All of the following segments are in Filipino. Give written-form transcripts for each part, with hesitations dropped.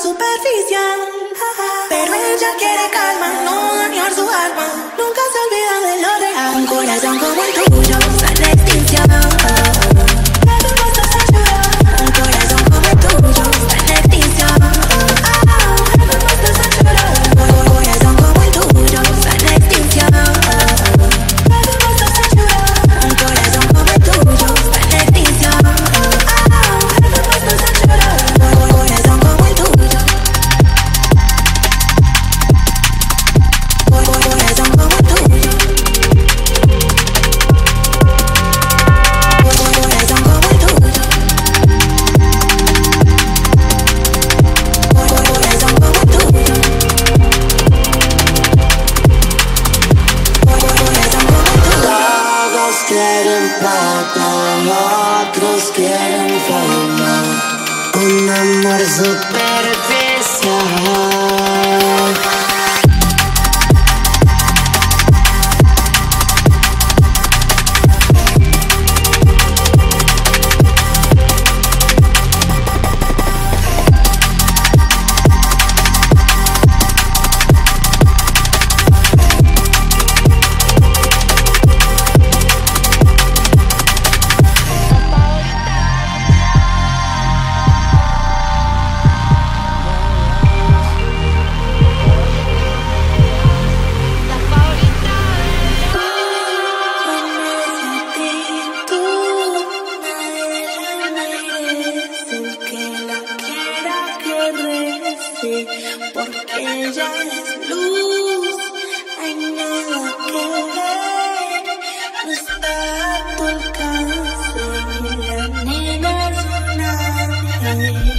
superficial, pero ella quiere calma, no dañar su alma. Nunca se olvida de lo real. Un corazón como el tuyo está en extinción. Un corazón como el tuyo está en extinción. Un corazón como el tuyo está en extinción. Un corazón como el tuyo está en extinción. Quieren plata, otros quieren fama, un amor superficial. Porque ella es luz, hay nada que ver, no está a tu alcance, la nena es un ángel.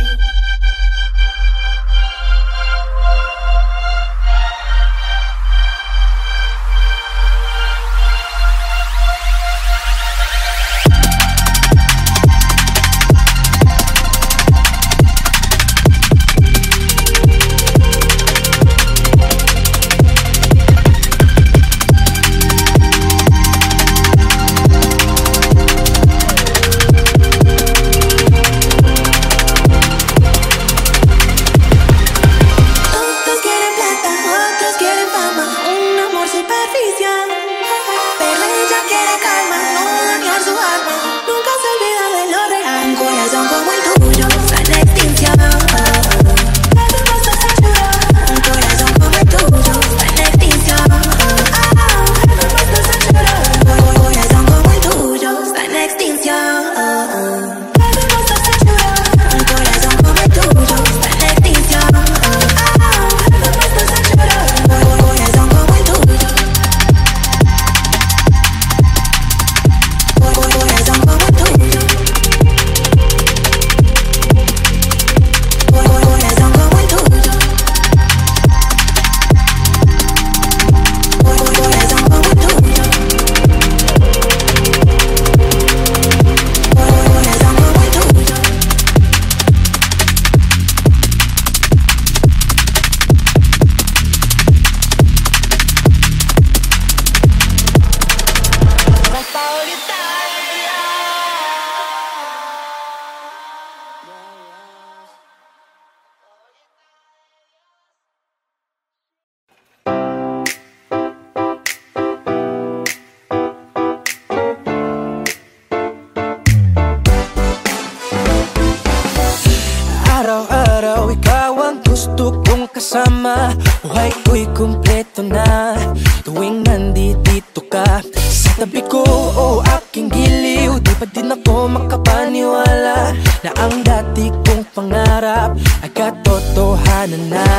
Araw-araw ikaw ang gusto kong kasama. Buhay ko'y kumpleto na tuwing nandito ka sa tabi ko o aking giliw. Di pa din ako makapaniwala na ang dati kong pangarap ay katotohanan na.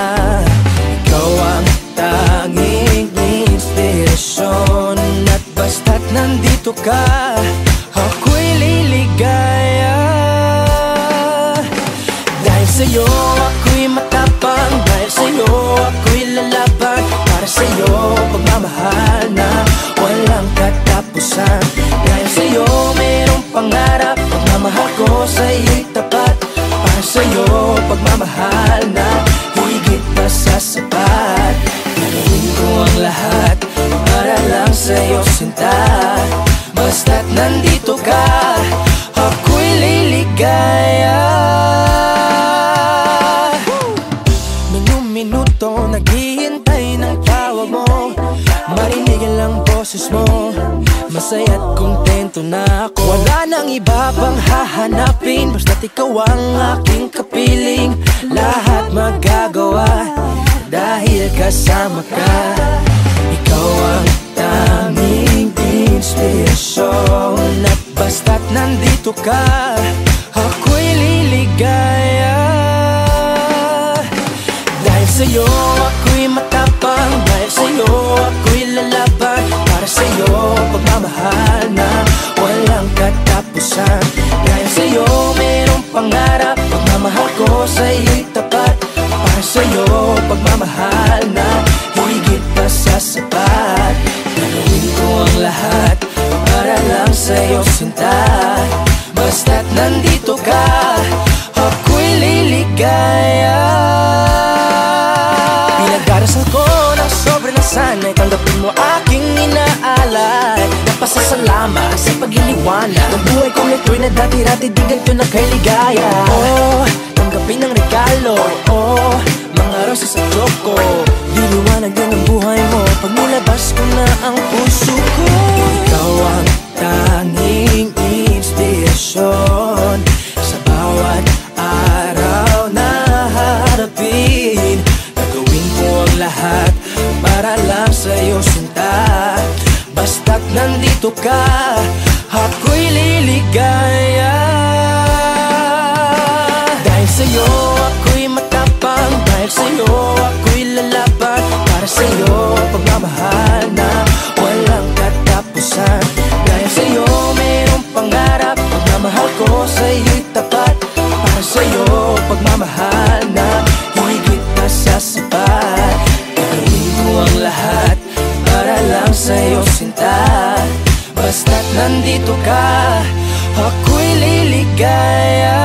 Ikaw ang tanging inspirasyon at basta't nandito ka, ako'y liligaya. Dahil sa'yo ako'y matapang, dahil sa'yo ako'y lalaban. Para sa'yo pagmamahal na walang katapusan. Dahil sa'yo mayroong pangarap, pagmamahal ko sa'yo'y tapat. Para sa'yo pagmamahal na higit pa sa sapat. Gagawin ko ang lahat para lang sa'yo sinta. Basta't nandito ka, ako'y liligaya. boses mo, masaya't kontento na ako. Wala nang iba pang hahanapin, basta't ikaw ang aking kapiling. Lahat magagawa dahil kasama ka. Ikaw ang tanging inspirasyon, at basta't nandito ka, ako'y liligaya. Dahil sa'yo ako'y matapang, dahil sa'yo ako'y lalaban. Para sa'yo pagmamahal na walang katapusan. Dahil sa'yo mayroong pangarap, pagmamahal ko sa'yo'y tapat. Para sa'yo pagmamahal na higit pa sa sapat. Gagawin ko ang lahat para lang sa'yo sinta. Basta't nandito ka, ako'y liligaya. Pinag-darasal ko ng sobrang nasanay, tanggapin mo aking inaalay. Napasasalamat sa pagliliwanag ng buhay kong ito'y na dati-rati di ganito na kay ligaya. Oh, tanggapin ang regalo, oh, mga rosas at choco. Diliwanag din ang buhay mo pag nilabas ko na ang puso ko. Ikaw ang tanging inspirasyon sa bawat araw na harapin. Gagawin ko ang lahat para lang sa'yo sinta. Basta't nandito ka, ako'y liligaya. Dahil sa'yo ako'y matapang, dahil sa'yo ako'y lalaban. Para sa'yo pagmamahal na walang katapusan. Dahil sa'yo mayroong pangarap, pagmamahal ko sa'yo'y tapat. Para sa'yo pagmamahal na higit pa sa sapat. Gagawin ko ang lahat para lang sa'yo sinta. Basta't nandito ka, ako'y liligaya.